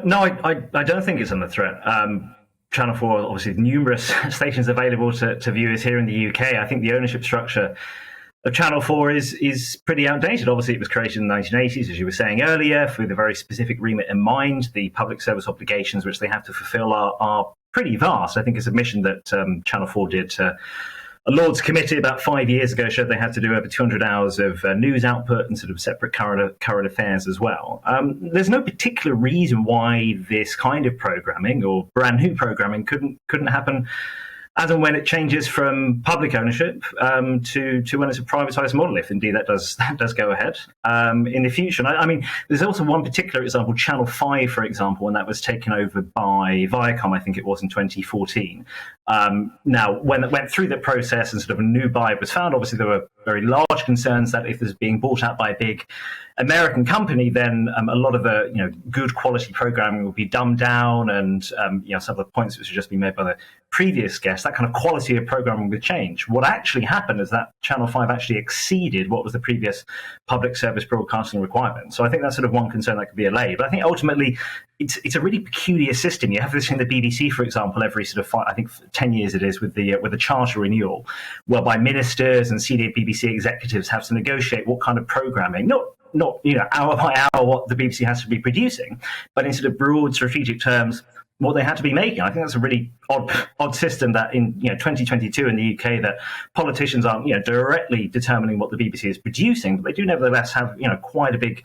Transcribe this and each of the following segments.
No, I don't think it's under threat. Channel 4, obviously, numerous stations available to viewers here in the UK. I think the ownership structure of Channel 4 is pretty outdated. Obviously, it was created in the 1980s, as you were saying earlier, with a very specific remit in mind. The public service obligations which they have to fulfil are pretty vast. I think a submission that Channel 4 did to a Lords committee about 5 years ago showed they had to do over 200 hours of news output and sort of separate current affairs as well. There's no particular reason why this kind of programming or brand new programming couldn't happen as and when it changes from public ownership to when it's a privatised model, if indeed that does go ahead in the future. And I mean, there's also one particular example, Channel 5, for example, when that was taken over by Viacom, I think it was in 2014. Now, when it went through the process and sort of a new buyer was found, obviously there were very large concerns that if this is being bought out by a big American company, then a lot of the good quality programming will be dumbed down, and some of the points which have just been made by the previous guest, that kind of quality of programming would change. What actually happened is that Channel 5 actually exceeded what was the previous public service broadcasting requirement. So I think that's sort of one concern that could be allayed. But I think ultimately it's a really peculiar system. You have this in the BBC, for example, every sort of 10 years it is with the charter renewal, whereby ministers and senior BBC executives have to negotiate what kind of programming, not hour by hour what the BBC has to be producing, but in sort of broad strategic terms what they had to be making. I think that's a really odd system that in 2022 in the UK, that politicians aren't directly determining what the BBC is producing, but they do nevertheless have quite a big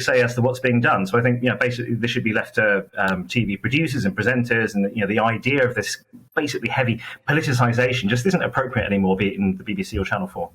say as to what's being done. So I think basically this should be left to TV producers and presenters, and the idea of this basically heavy politicisation just isn't appropriate anymore, be it in the BBC or Channel 4.